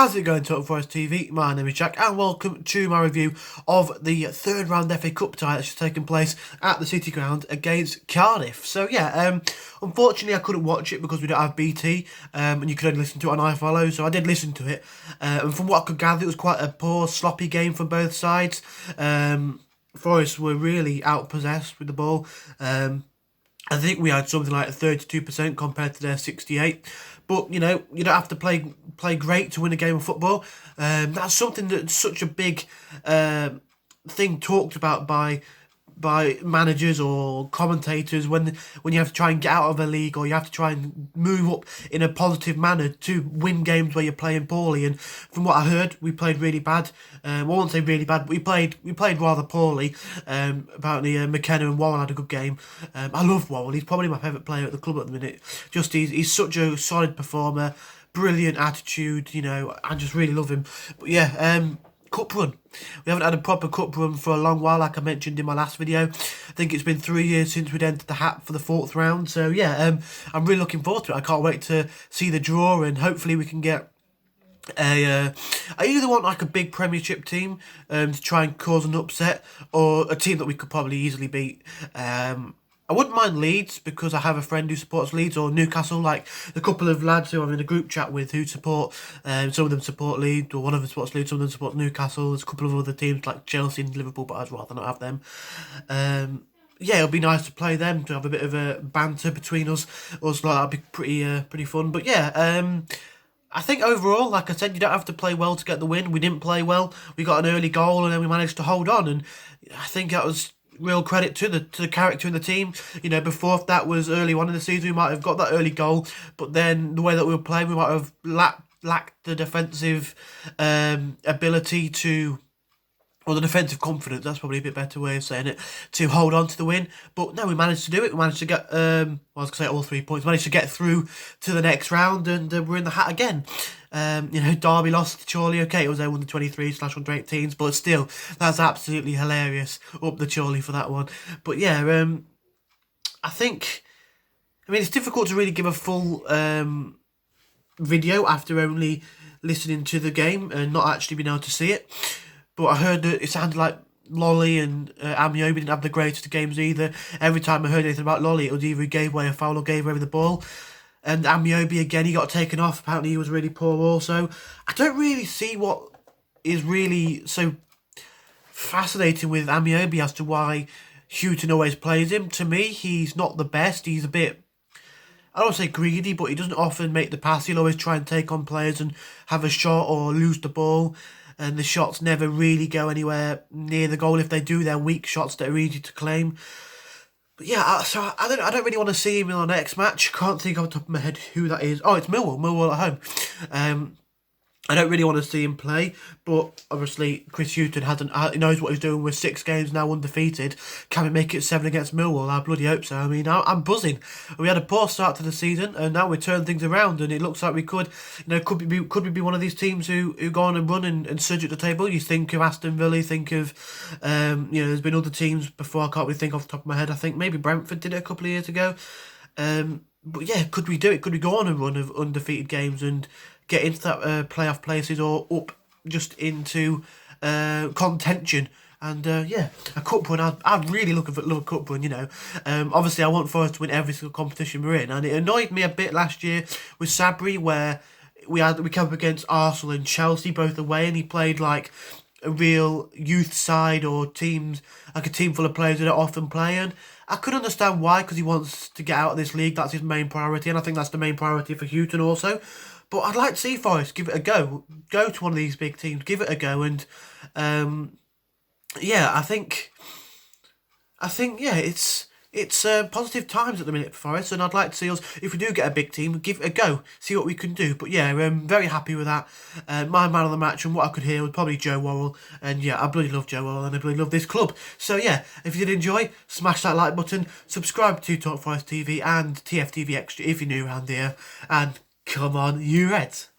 How's it going, Total Forest TV? My name is Jack, and welcome to my review of the third round FA Cup tie that's just taken place at the City Ground against Cardiff. So yeah, unfortunately I couldn't watch it because we don't have BT, and you could only listen to it on iFollow, so I did listen to it, and from what I could gather it was quite a poor, sloppy game from both sides. Forest were really outpossessed with the ball. I think we had something like 32% compared to their 68%. But, you know, you don't have to play great to win a game of football. That's something that's such a big thing talked about by managers or commentators when you have to try and get out of a league, or you have to try and move up in a positive manner to win games where you're playing poorly. And from what I heard, we played really bad. I won't say really bad, but we played rather poorly. Apparently McKenna and Warren had a good game. I love Warren. He's probably my favourite player at the club at the minute. Just he's such a solid performer, brilliant attitude, you know, I just really love him. But yeah, cup run. We haven't had a proper cup run for a long while, like I mentioned in my last video. I think it's been 3 years since we'd entered the hat for the 4th round. So yeah, I'm really looking forward to it. I can't wait to see the draw, and hopefully we can get I either want like a big Premiership team to try and cause an upset, or a team that we could probably easily beat. I wouldn't mind Leeds, because I have a friend who supports Leeds, or Newcastle, like a couple of lads who I'm in a group chat with who support, some of them support Leeds, or one of them supports Leeds, some of them support Newcastle. There's a couple of other teams like Chelsea and Liverpool, but I'd rather not have them. Yeah, it'll be nice to play them, to have a bit of a banter between us. Like, that'd be pretty fun. But yeah, I think overall, like I said, you don't have to play well to get the win. We didn't play well. We got an early goal and then we managed to hold on, and I think that was real credit to the character in the team. You know, before, if that was early on in the season, we might have got that early goal, but then the way that we were playing, we might have lacked the defensive ability to, or the defensive confidence, that's probably a bit better way of saying it, to hold on to the win. But no, we managed to do it. We managed to get, I was going to say all 3 points, managed to get through to the next round, and we're in the hat again. You know, Derby lost, Chorley, okay, it was their under 23/under 18s, but still, that's absolutely hilarious. Up the Chorley for that one. But yeah, I think, I mean, it's difficult to really give a full video after only listening to the game and not actually being able to see it. But I heard that it sounded like Lolly and Amiobi didn't have the greatest games either. Every time I heard anything about Lolly, it was either he gave away a foul or gave away the ball. And Amiobi, again, he got taken off. Apparently he was really poor also. I don't really see what is really so fascinating with Amiobi as to why Houghton always plays him. To me, he's not the best. He's a bit, I don't want to say greedy, but he doesn't often make the pass. He'll always try and take on players and have a shot or lose the ball. And the shots never really go anywhere near the goal. If they do, they're weak shots that are easy to claim. But yeah, so I don't really want to see him in our next match. Can't think off the top of my head who that is. Oh, it's Millwall at home. I don't really want to see him play, but obviously Chris Houghton he knows what he's doing. We're 6 games now undefeated. Can we make it 7 against Millwall? I bloody hope so. I mean, I'm buzzing. We had a poor start to the season, and now we're turning things around, and it looks like we could, you know, could we be one of these teams who go on and run and surge at the table? You think of Aston Villa, you think of, you know, there's been other teams before. I can't really think off the top of my head. I think maybe Brentford did it a couple of years ago. But yeah, could we do it? Could we go on a run of undefeated games and get into that playoff places, or up just into contention? And yeah, a cup run, I'd really love a cup run, you know. Obviously I want Forest to win every single competition we're in, and it annoyed me a bit last year with Sabri, where we came up against Arsenal and Chelsea both away, and he played like a real youth side, or teams, like a team full of players that don't often play. And I could understand why, because he wants to get out of this league. That's his main priority, and I think that's the main priority for Houghton also. But I'd like to see Forest give it a go. Go to one of these big teams, give it a go, and yeah, I think yeah, it's positive times at the minute for Forest, and I'd like to see us, if we do get a big team, give it a go, see what we can do. But yeah, I'm very happy with that. My man of the match, and what I could hear, was probably Joe Worrell, and yeah, I bloody love Joe Worrell, and I bloody love this club. So yeah, if you did enjoy, smash that like button, subscribe to Talk Forest TV and TFTV Extra if you're new around here, and come on, you Reds.